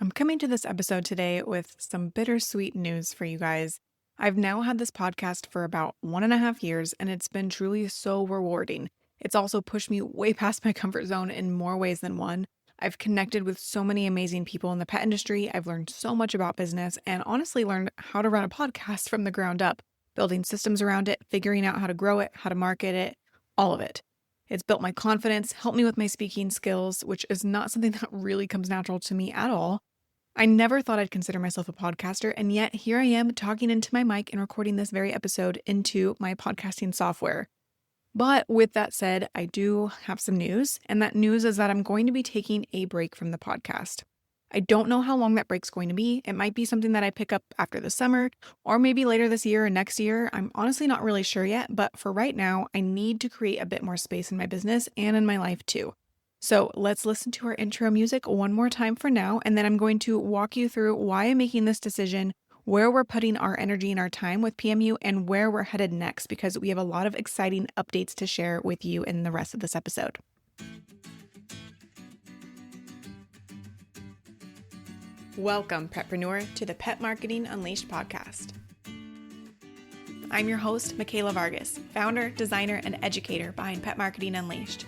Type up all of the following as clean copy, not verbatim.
I'm coming to this episode today with some bittersweet news for you guys. I've now had this podcast for about 1.5 years, and it's been truly so rewarding. It's also pushed me way past my comfort zone in more ways than one. I've connected with so many amazing people in the pet industry. I've learned so much about business and honestly learned how to run a podcast from the ground up, building systems around it, figuring out how to grow it, how to market it, all of it. It's built my confidence, helped me with my speaking skills, which is not something that really comes natural to me at all. I never thought I'd consider myself a podcaster, and yet here I am talking into my mic and recording this very episode into my podcasting software. But with that said, I do have some news, and that news is that I'm going to be taking a break from the podcast. I don't know how long that break's going to be. It might be something that I pick up after the summer, or maybe later this year or next year. I'm honestly not really sure yet, but for right now, I need to create a bit more space in my business and in my life too. So let's listen to our intro music one more time for now, and then I'm going to walk you through why I'm making this decision, where we're putting our energy and our time with PMU, and where we're headed next, because we have a lot of exciting updates to share with you in the rest of this episode. Welcome, petpreneur, to the Pet Marketing Unleashed podcast. I'm your host, Michaela Vargas, founder, designer, and educator behind Pet Marketing Unleashed.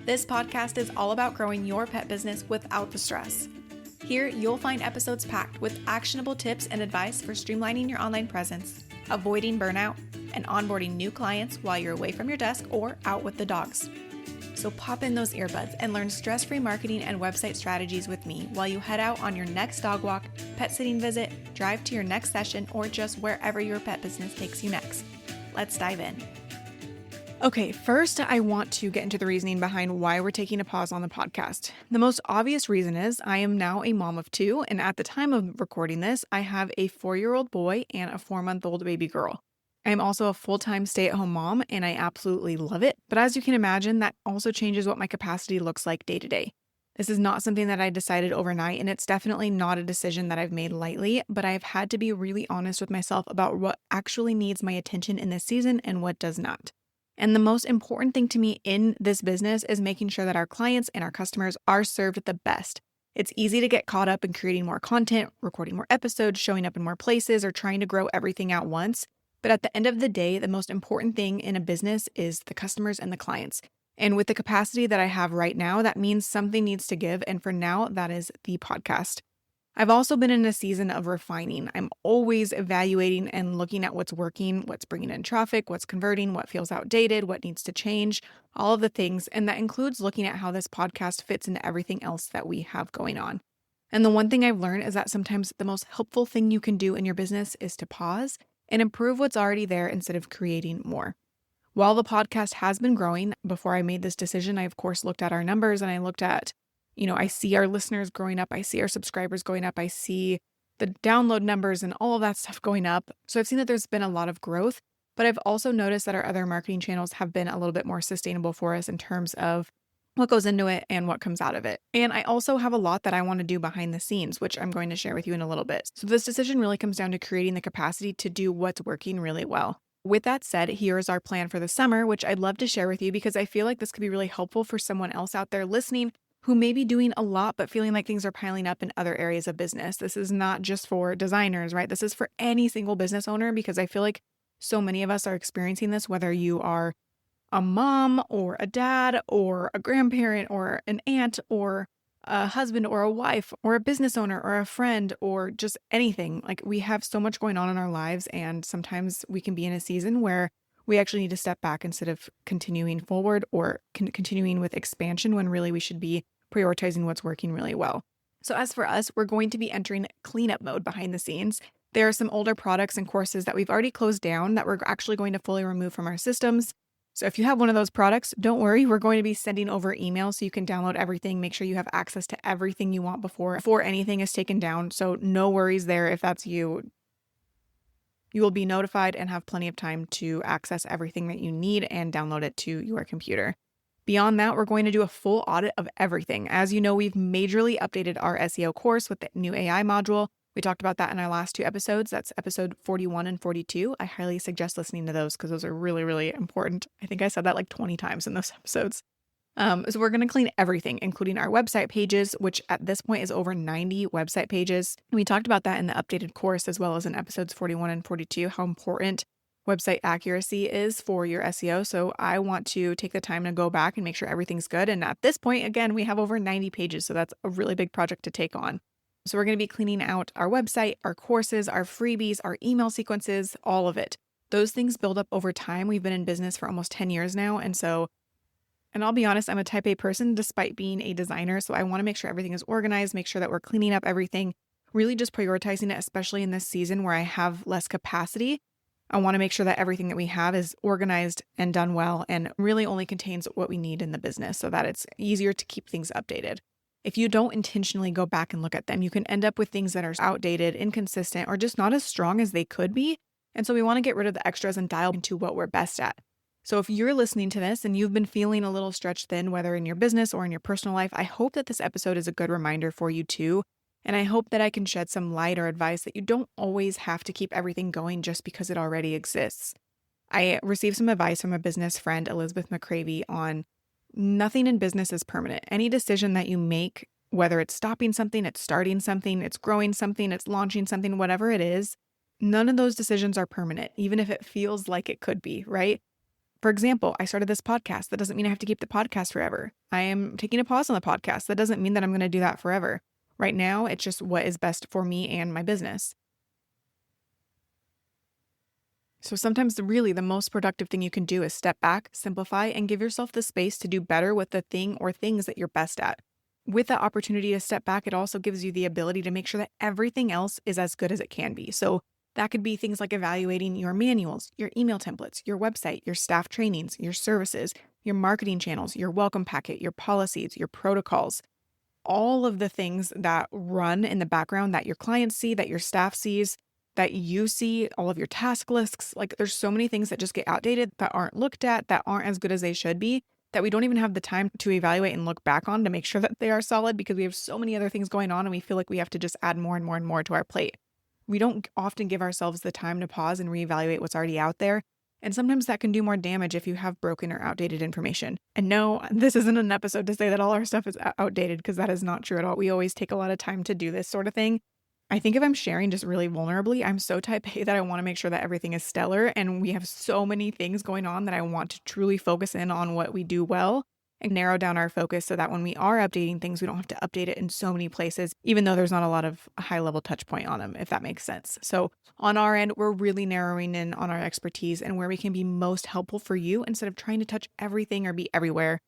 This podcast is all about growing your pet business without the stress. Here, you'll find episodes packed with actionable tips and advice for streamlining your online presence, avoiding burnout, and onboarding new clients while you're away from your desk or out with the dogs. So pop in those earbuds and learn stress-free marketing and website strategies with me while you head out on your next dog walk, pet sitting visit, drive to your next session, or just wherever your pet business takes you next. Let's dive in. Okay, first, I want to get into the reasoning behind why we're taking a pause on the podcast. The most obvious reason is I am now a mom of two, and at the time of recording this, I have a 4-year-old boy and a 4-month-old baby girl. I am also a full-time stay-at-home mom, and I absolutely love it, but as you can imagine, that also changes what my capacity looks like day to day. This is not something that I decided overnight, and it's definitely not a decision that I've made lightly, but I've had to be really honest with myself about what actually needs my attention in this season and what does not. And the most important thing to me in this business is making sure that our clients and our customers are served the best. It's easy to get caught up in creating more content, recording more episodes, showing up in more places, or trying to grow everything at once. But at the end of the day, the most important thing in a business is the customers and the clients. And with the capacity that I have right now, that means something needs to give. And for now, that is the podcast. I've also been in a season of refining. I'm always evaluating and looking at what's working, what's bringing in traffic, what's converting, what feels outdated, what needs to change, all of the things. And that includes looking at how this podcast fits into everything else that we have going on. And the one thing I've learned is that sometimes the most helpful thing you can do in your business is to pause and improve what's already there instead of creating more. While the podcast has been growing, before I made this decision, I of course looked at our numbers and I looked at I see our listeners growing up. I see our subscribers going up. I see the download numbers and all of that stuff going up. So I've seen that there's been a lot of growth, but I've also noticed that our other marketing channels have been a little bit more sustainable for us in terms of what goes into it and what comes out of it. And I also have a lot that I want to do behind the scenes, which I'm going to share with you in a little bit. So this decision really comes down to creating the capacity to do what's working really well. With that said, here is our plan for the summer, which I'd love to share with you because I feel like this could be really helpful for someone else out there listening who may be doing a lot, but feeling like things are piling up in other areas of business. This is not just for designers, right? This is for any single business owner, because I feel like so many of us are experiencing this, whether you are a mom or a dad or a grandparent or an aunt or a husband or a wife or a business owner or a friend or just anything. Like, we have so much going on in our lives, and sometimes we can be in a season where we actually need to step back instead of continuing forward or continuing with expansion, when really we should be prioritizing what's working really well. So as for us, we're going to be entering cleanup mode behind the scenes. There are some older products and courses that we've already closed down that we're actually going to fully remove from our systems. So if you have one of those products, don't worry, we're going to be sending over emails so you can download everything. Make sure you have access to everything you want before anything is taken down. So no worries there if that's you. You will be notified and have plenty of time to access everything that you need and download it to your computer. Beyond that, we're going to do a full audit of everything. As you know, we've majorly updated our SEO course with the new AI module. We talked about that in our last 2 episodes. That's episode 41 and 42. I highly suggest listening to those because those are really, really important. I think I said that like 20 times in those episodes. So we're going to clean everything, including our website pages, which at this point is over 90 website pages. We talked about that in the updated course, as well as in episodes 41 and 42, how important website accuracy is for your SEO. So I want to take the time to go back and make sure everything's good. And at this point, again, we have over 90 pages. So that's a really big project to take on. So we're going to be cleaning out our website, our courses, our freebies, our email sequences, all of it. Those things build up over time. We've been in business for almost 10 years now. And I'll be honest, I'm a type A person despite being a designer. So I want to make sure everything is organized, make sure that we're cleaning up everything, really just prioritizing it, especially in this season where I have less capacity. I want to make sure that everything that we have is organized and done well and really only contains what we need in the business so that it's easier to keep things updated. If you don't intentionally go back and look at them, you can end up with things that are outdated, inconsistent, or just not as strong as they could be. And so we want to get rid of the extras and dial into what we're best at. So if you're listening to this and you've been feeling a little stretched thin, whether in your business or in your personal life, I hope that this episode is a good reminder for you too. And I hope that I can shed some light or advice that you don't always have to keep everything going just because it already exists. I received some advice from a business friend, Elizabeth McCravey, on nothing in business is permanent. Any decision that you make, whether it's stopping something, it's starting something, it's growing something, it's launching something, whatever it is, none of those decisions are permanent, even if it feels like it could be, right? For example, I started this podcast. That doesn't mean I have to keep the podcast forever. I am taking a pause on the podcast. That doesn't mean that I'm going to do that forever. Right now, it's just what is best for me and my business. So sometimes really the most productive thing you can do is step back, simplify, and give yourself the space to do better with the thing or things that you're best at. With the opportunity to step back, it also gives you the ability to make sure that everything else is as good as it can be. So that could be things like evaluating your manuals, your email templates, your website, your staff trainings, your services, your marketing channels, your welcome packet, your policies, your protocols, all of the things that run in the background that your clients see, that your staff sees, that you see, all of your task lists. Like there's so many things that just get outdated, that aren't looked at, that aren't as good as they should be, that we don't even have the time to evaluate and look back on to make sure that they are solid because we have so many other things going on and we feel like we have to just add more and more and more to our plate. We don't often give ourselves the time to pause and reevaluate what's already out there. And sometimes that can do more damage if you have broken or outdated information. And no, this isn't an episode to say that all our stuff is outdated because that is not true at all. We always take a lot of time to do this sort of thing. I think if I'm sharing just really vulnerably, I'm so type A that I want to make sure that everything is stellar. And we have so many things going on that I want to truly focus in on what we do well and narrow down our focus so that when we are updating things, we don't have to update it in so many places, even though there's not a lot of high level touch point on them, if that makes sense. So on our end, we're really narrowing in on our expertise and where we can be most helpful for you instead of trying to touch everything or be everywhere.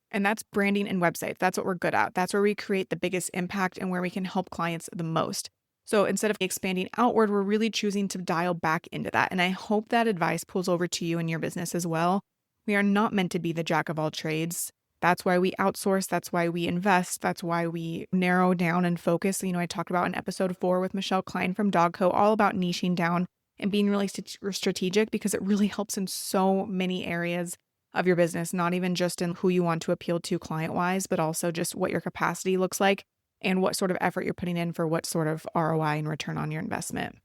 And that's branding and websites. That's what we're good at. That's where we create the biggest impact and where we can help clients the most. So instead of expanding outward, we're really choosing to dial back into that. And I hope that advice pulls over to you and your business as well. We are not meant to be the jack of all trades. That's why we outsource. That's why we invest. That's why we narrow down and focus. I talked about in episode 4 with Michelle Klein from Dogco, all about niching down and being really strategic because it really helps in so many areas of your business, not even just in who you want to appeal to client-wise, but also just what your capacity looks like and what sort of effort you're putting in for what sort of ROI and return on your investment.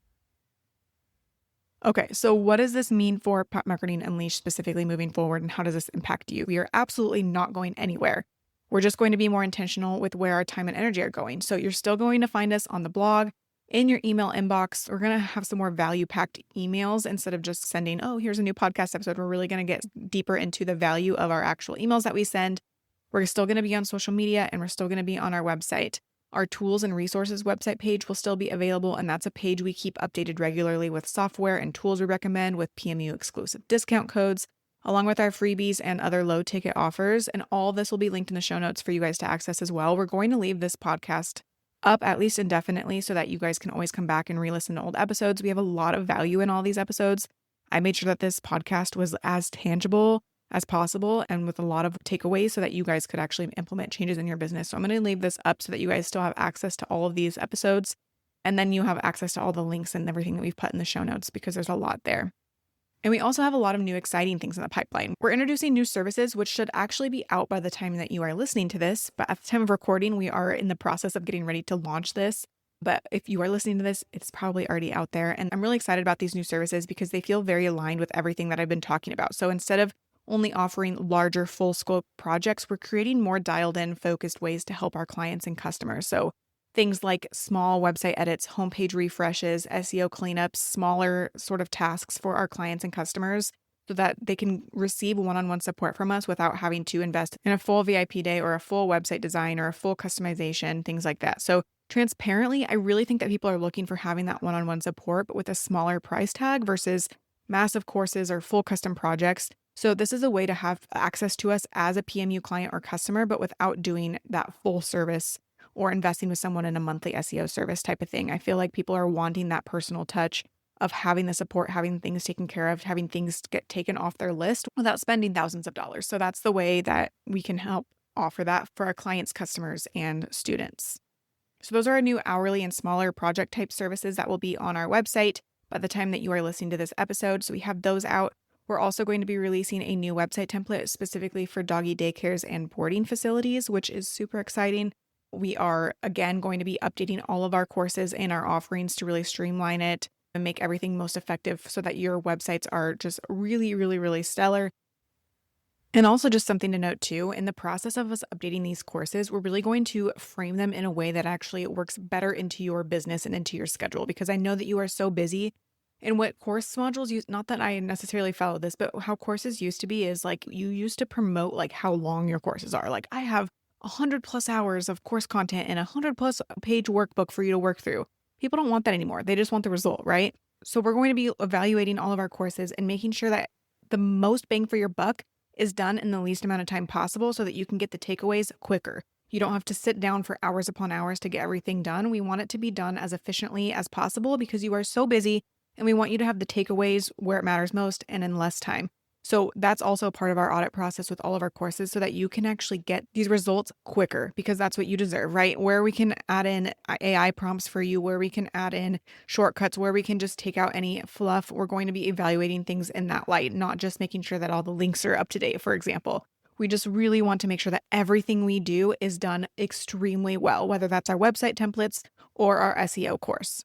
Okay, so what does this mean for Pet Marketing Unleashed specifically moving forward, and how does this impact you? We are absolutely not going anywhere. We're just going to be more intentional with where our time and energy are going. So you're still going to find us on the blog, in your email inbox. We're going to have some more value-packed emails instead of just sending, oh, here's a new podcast episode. We're really going to get deeper into the value of our actual emails that we send. We're still going to be on social media, and we're still going to be on our website. Our tools and resources website page will still be available, and that's a page we keep updated regularly with software and tools we recommend with PMU exclusive discount codes, along with our freebies and other low ticket offers. And all this will be linked in the show notes for you guys to access as well. We're going to leave this podcast up at least indefinitely so that you guys can always come back and re-listen to old episodes. We have a lot of value in all these episodes. I made sure that this podcast was as tangible as possible and with a lot of takeaways so that you guys could actually implement changes in your business. So I'm going to leave this up so that you guys still have access to all of these episodes. And then you have access to all the links and everything that we've put in the show notes because there's a lot there. And we also have a lot of new exciting things in the pipeline. We're introducing new services, which should actually be out by the time that you are listening to this. But at the time of recording, we are in the process of getting ready to launch this. But if you are listening to this, it's probably already out there. And I'm really excited about these new services because they feel very aligned with everything that I've been talking about. So instead of only offering larger full scope projects, we're creating more dialed in, focused ways to help our clients and customers. So things like small website edits, homepage refreshes, SEO cleanups, smaller sort of tasks for our clients and customers so that they can receive one-on-one support from us without having to invest in a full VIP day or a full website design or a full customization, things like that. So transparently, I really think that people are looking for having that one-on-one support, but with a smaller price tag versus massive courses or full custom projects. So this is a way to have access to us as a PMU client or customer, but without doing that full service or investing with someone in a monthly SEO service type of thing. I feel like people are wanting that personal touch of having the support, having things taken care of, having things get taken off their list without spending thousands of dollars. So that's the way that we can help offer that for our clients, customers, and students. So those are our new hourly and smaller project type services that will be on our website by the time that you are listening to this episode. So we have those out. We're also going to be releasing a new website template specifically for doggy daycares and boarding facilities, which is super exciting. We are, again, going to be updating all of our courses and our offerings to really streamline it and make everything most effective so that your websites are just really, really, really stellar. And also just something to note too, in the process of us updating these courses, we're really going to frame them in a way that actually works better into your business and into your schedule, because I know that you are so busy. And what course modules use, not that I necessarily follow this, but how courses used to be is like you used to promote like how long your courses are. Like I have 100+ hours of course content and 100+ page workbook for you to work through. People don't want that anymore. They just want the result, right? So we're going to be evaluating all of our courses and making sure that the most bang for your buck is done in the least amount of time possible so that you can get the takeaways quicker. You don't have to sit down for hours upon hours to get everything done. We want it to be done as efficiently as possible because you are so busy, and we want you to have the takeaways where it matters most and in less time. So that's also part of our audit process with all of our courses so that you can actually get these results quicker, because that's what you deserve, right? Where we can add in AI prompts for you, where we can add in shortcuts, where we can just take out any fluff, we're going to be evaluating things in that light, not just making sure that all the links are up to date, for example. We just really want to make sure that everything we do is done extremely well, whether that's our website templates or our SEO course.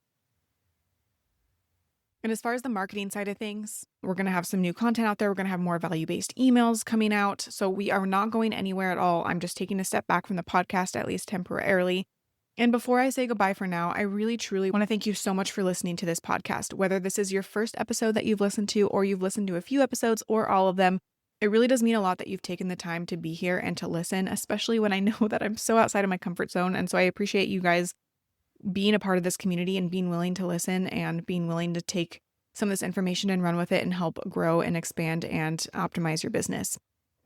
And as far as the marketing side of things, we're going to have some new content out there. We're going to have more value-based emails coming out. So we are not going anywhere at all. I'm just taking a step back from the podcast, at least temporarily. And before I say goodbye for now, I really, truly want to thank you so much for listening to this podcast. Whether this is your first episode that you've listened to, or you've listened to a few episodes or all of them, it really does mean a lot that you've taken the time to be here and to listen, especially when I know that I'm so outside of my comfort zone. And so I appreciate you guys being a part of this community and being willing to listen and being willing to take some of this information and run with it and help grow and expand and optimize your business.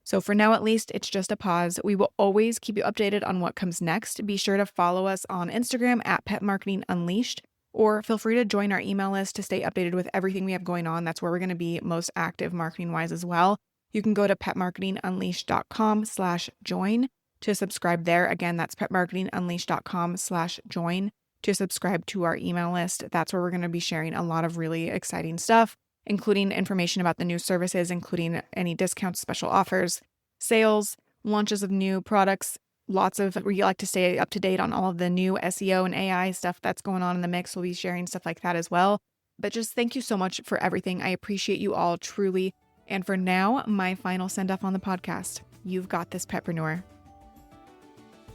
So for now, at least, it's just a pause. We will always keep you updated on what comes next. Be sure to follow us on Instagram at Pet Marketing Unleashed, or feel free to join our email list to stay updated with everything we have going on. That's where we're going to be most active marketing-wise as well. You can go to petmarketingunleashed.com/join to subscribe there. Again, that's petmarketingunleashed.com/join to subscribe to our email list. That's where we're going to be sharing a lot of really exciting stuff, including information about the new services, including any discounts, special offers, sales, launches of new products, lots of, we like to stay up to date on all of the new SEO and AI stuff that's going on in the mix. We'll be sharing stuff like that as well. But just thank you so much for everything. I appreciate you all truly. And for now, my final send off on the podcast. You've got this, petpreneur.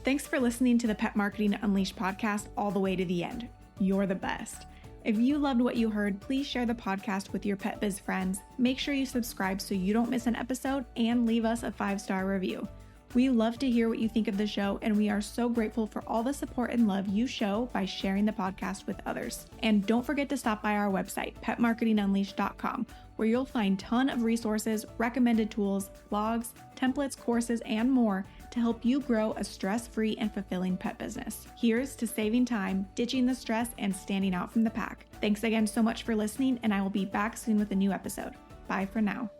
Thanks for listening to the Pet Marketing Unleashed podcast all the way to the end. You're the best. If you loved what you heard, please share the podcast with your pet biz friends. Make sure you subscribe so you don't miss an episode, and leave us a 5-star review. We love to hear what you think of the show, and we are so grateful for all the support and love you show by sharing the podcast with others. And don't forget to stop by our website, petmarketingunleashed.com, where you'll find a ton of resources, recommended tools, blogs, templates, courses, and more to help you grow a stress-free and fulfilling pet business. Here's to saving time, ditching the stress, and standing out from the pack. Thanks again so much for listening, and I will be back soon with a new episode. Bye for now.